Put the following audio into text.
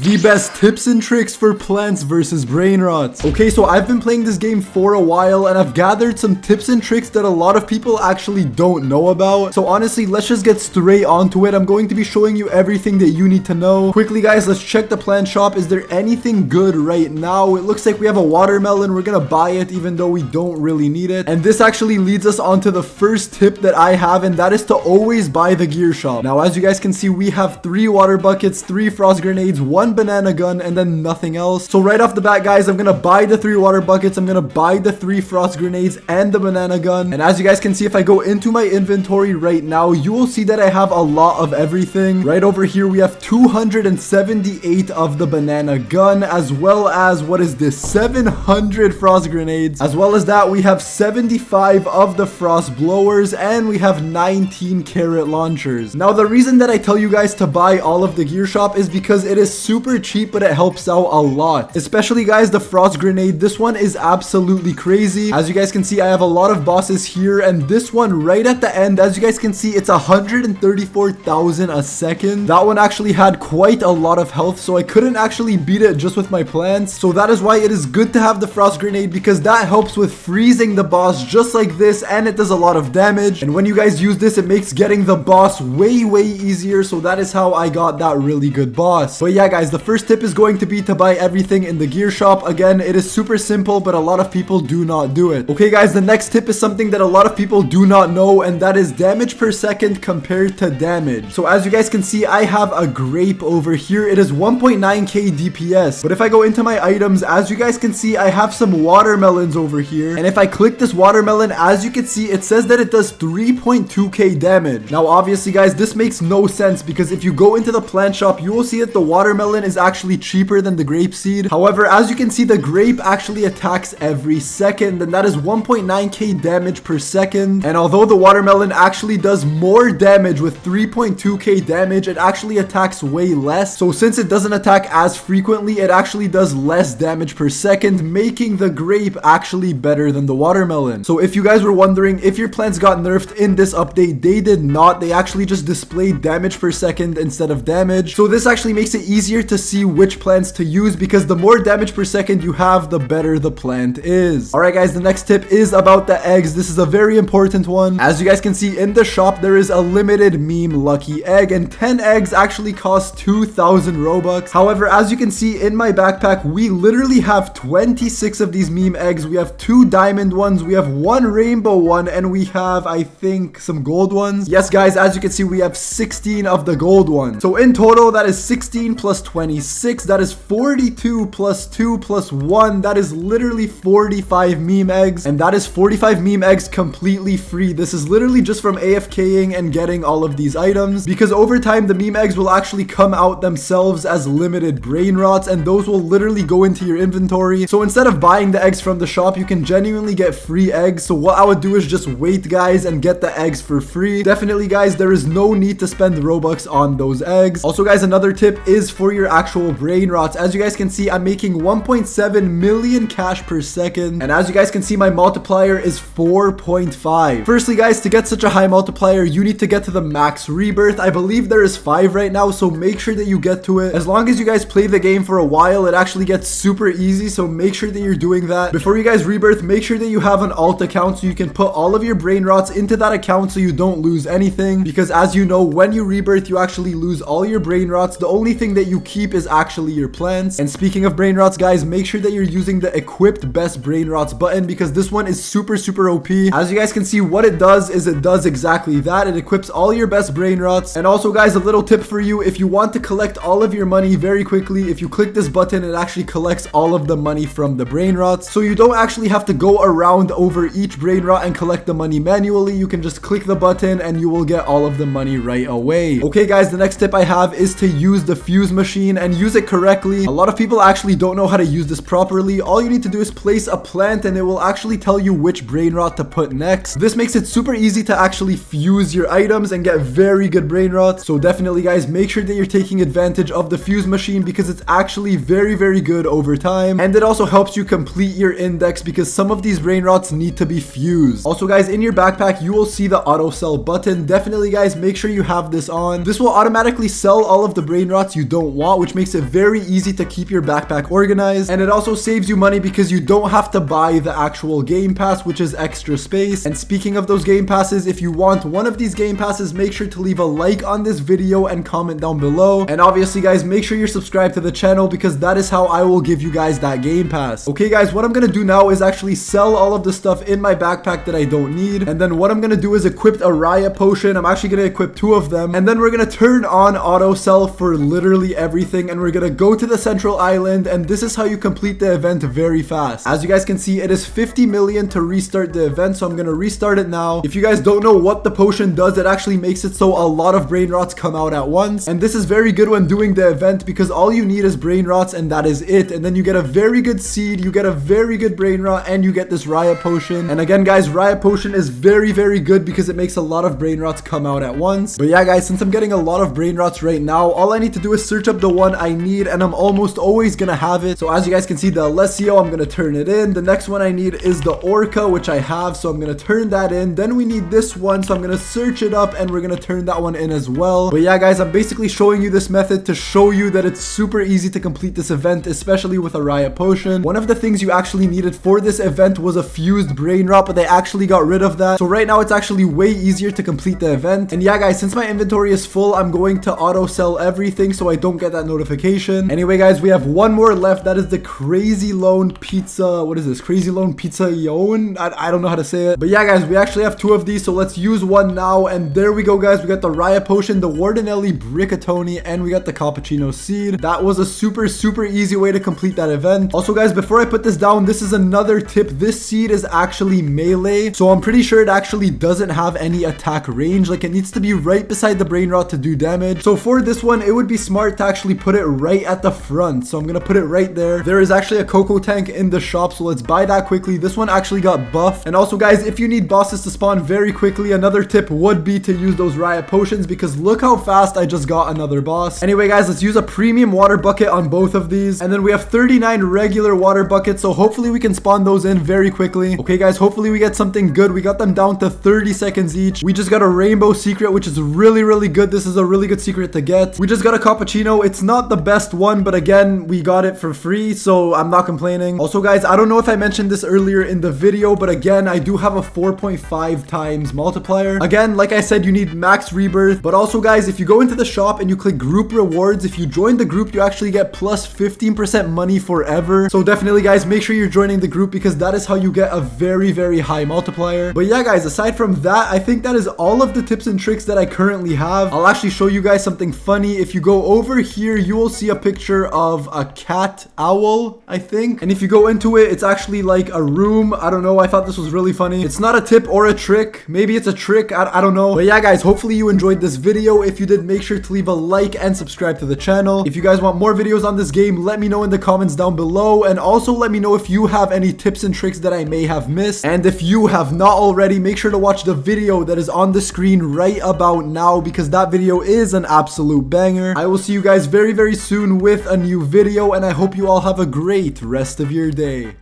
the best tips and tricks for Plants vs Brainrots. Okay, so I've been playing this game for a while and I've gathered some tips and tricks that a lot of people actually don't know about. So honestly, let's just get straight onto it. I'm going to be showing you everything that you need to know. Quickly guys, let's check the plant shop. Is there anything good right now? It looks like we have a watermelon. We're gonna buy it even though we don't really need it. And this actually leads us on to the first tip that I have, and that is to always buy the gear shop. Now as you guys can see, we have 3 water buckets, 3 frost grenades, 1 banana gun, and then nothing else. So right off the bat guys, I'm gonna buy the 3 water buckets, I'm gonna buy the 3 frost grenades and the banana gun. And as you guys can see, if I go into my inventory right now, you will see that I have a lot of everything. Right over here we have 278 of the banana gun, as well as, what is this, 700 frost grenades. As well as that, we have 75 of the frost blowers, and we have 19 carrot launchers. Now the reason that I tell you guys to buy all of the gear shop is because it is super cheap, but it helps out a lot. Especially guys, the frost grenade, this one is absolutely crazy. As you guys can see, I have a lot of bosses here, and this one right at the end, as you guys can see, it's 134,000 a second. That one actually had quite a lot of health, so I couldn't actually beat it just with my plants. So that is why it is good to have the frost grenade, because that helps with freezing the boss just like this, and it does a lot of damage. And when you guys use this, it makes getting the boss way easier. So that is how I got that really good boss. But yeah guys, the first tip is going to be to buy everything in the gear shop. Again, it is super simple, but a lot of people do not do it. Okay guys, the next tip is something that a lot of people do not know, and that is damage per second compared to damage. So as you guys can see, I have a grape over here. It is 1.9k DPS. But if I go into my items, as you guys can see, I have some watermelons over here. And if I click this watermelon, as you can see, it says that it does 3.2k damage. Now obviously guys, this makes no sense, because if you go into the plant shop, you will see that the watermelon is actually cheaper than the grape seed. However, as you can see, the grape actually attacks every second, and that is 1.9k damage per second. And although the watermelon actually does more damage with 3.2k damage, it actually attacks way less. So since it doesn't attack as frequently, it actually does less damage per second, making the grape actually better than the watermelon. So if you guys were wondering if your plants got nerfed in this update, they did not. They actually just displayed damage per second instead of damage. So this actually makes it easier to see which plants to use, because the more damage per second you have, the better the plant is. Alright guys, the next tip is about the eggs. This is a very important one. As you guys can see in the shop, there is a limited meme lucky egg, and 10 eggs actually cost 2,000 Robux. However, as you can see in my backpack, we literally have 26 of these meme eggs. We have 2 diamond ones, we have 1 rainbow one, and we have, I think, some gold ones. Yes guys, as you can see, we have 16 of the gold ones. So in total, that is 16 plus 26, that is 42 plus 2 plus 1, that is literally 45 meme eggs, and that is 45 meme eggs completely free. This is literally just from AFKing and getting all of these items, because over time the meme eggs will actually come out themselves as limited brain rots, and those will literally go into your inventory. So instead of buying the eggs from the shop, you can genuinely get free eggs. So what I would do is just wait guys and get the eggs for free. Definitely guys, there is no need to spend Robux on those eggs. Also guys, another tip is for your actual brain rots. As you guys can see, I'm making 1.7 million cash per second, and as you guys can see, my multiplier is 4.5. Firstly guys, to get such a high multiplier, you need to get to the max rebirth. I believe there is 5 right now, so make sure that you get to it. As long as you guys play the game for a while, it actually gets super easy, so make sure that you're doing that. Before you guys rebirth, make sure that you have an alt account so you can put all of your brain rots into that account so you don't lose anything, because as you know, when you rebirth, you actually lose all your brain rots. The only thing that you keep is actually your plants. And speaking of brain rots guys, make sure that you're using the equipped best brain rots button, because this one is super OP. As you guys can see, what it does is it does exactly that. It equips all your best brain rots. And also guys, a little tip for you: if you want to collect all of your money very quickly, if you click this button, it actually collects all of the money from the brain rots, so you don't actually have to go around over each brain rot and collect the money manually. You can just click the button and you will get all of the money right away. Okay guys, the next tip I have is to use the fuse machine and use it correctly. A lot of people actually don't know how to use this properly. All you need to do is place a plant, and it will actually tell you which brain rot to put next. This makes it super easy to actually fuse your items and get very good brain rots. So definitely guys, make sure that you're taking advantage of the fuse machine, because it's actually very good over time, and it also helps you complete your index, because some of these brain rots need to be fused. Also guys, in your backpack you will see the auto sell button. Definitely guys, make sure you have this on. This will automatically sell all of the brain rots you don't want spot, which makes it very easy to keep your backpack organized. And it also saves you money because you don't have to buy the actual game pass, which is extra space. And speaking of those game passes, if you want one of these game passes, make sure to leave a like on this video and comment down below. And obviously guys, make sure you're subscribed to the channel because that is how I will give you guys that game pass. Okay guys, what I'm gonna do now is actually sell all of the stuff in my backpack that I don't need. And then what I'm gonna do is equip a riot potion. I'm actually gonna equip 2 of them. And then we're gonna turn on auto sell for literally everything. And we're gonna go to the central island. And this is how you complete the event very fast. As you guys can see, it is 50 million to restart the event. So I'm gonna restart it now. If you guys don't know what the potion does, it actually makes it so a lot of brain rots come out at once. And this is very good when doing the event because all you need is brain rots and that is it. And then you get a very good seed, you get a very good brain rot, and you get this riot potion. And again guys, riot potion is very good because it makes a lot of brain rots come out at once. But yeah guys, since I'm getting a lot of brain rots right now, all I need to do is search up the one I need and I'm almost always gonna have it. So as you guys can see, the AylxO, I'm gonna turn it in. The next one I need is the Orca, which I have, so I'm gonna turn that in. Then we need this one, so I'm gonna search it up and we're gonna turn that one in as well. But yeah guys, I'm basically showing you this method to show you that it's super easy to complete this event, especially with a riot potion. One of the things you actually needed for this event was a fused brain rot, but they actually got rid of that. So right now it's actually way easier to complete the event. And yeah guys, since my inventory is full, I'm going to auto sell everything so I don't get that notification. Anyway guys, we have one more left. That is the Crazy Lone Pizza. What is this? Crazy Lone Pizza Yon? I don't know how to say it. But yeah guys, we actually have 2 of these, so let's use one now. And there we go guys, we got the riot potion, the Wardenelli Brickatoni, and we got the cappuccino seed. That was a super easy way to complete that event. Also guys, before I put this down, this is another tip. This seed is actually melee, so I'm pretty sure it actually doesn't have any attack range. Like, it needs to be right beside the brain rot to do damage. So for this one, it would be smart to actually put it right at the front. So I'm gonna put it right there. There is actually a cocoa tank in the shop, so let's buy that quickly. This one actually got buffed. And also guys, if you need bosses to spawn very quickly, another tip would be to use those riot potions because look how fast I just got another boss. Anyway guys, let's use a premium water bucket on both of these. And then we have 39 regular water buckets, so hopefully we can spawn those in very quickly. Okay guys, hopefully we get something good. We got them down to 30 seconds each. We just got a rainbow secret, which is really good. This is a really good secret to get. We just got a cappuccino. It's not the best one, but again, we got it for free, so I'm not complaining. Also guys, I don't know if I mentioned this earlier in the video, but again, I do have a 4.5 times multiplier. Again, like I said, you need max rebirth. But also guys, if you go into the shop and you click group rewards, if you join the group, you actually get plus 15% money forever. So definitely guys, make sure you're joining the group because that is how you get a very high multiplier. But yeah guys, aside from that, I think that is all of the tips and tricks that I currently have. I'll actually show you guys something funny. If you go over here, you will see a picture of a cat owl, I think. And if you go into it, it's actually like a room. I don't know. I thought this was really funny. It's not a tip or a trick. Maybe it's a trick. I don't know. But yeah guys, hopefully you enjoyed this video. If you did, make sure to leave a like and subscribe to the channel. If you guys want more videos on this game, let me know in the comments down below. And also let me know if you have any tips and tricks that I may have missed. And if you have not already, make sure to watch the video that is on the screen right about now because that video is an absolute banger. I will see you guys very soon with a new video, and I hope you all have a great rest of your day.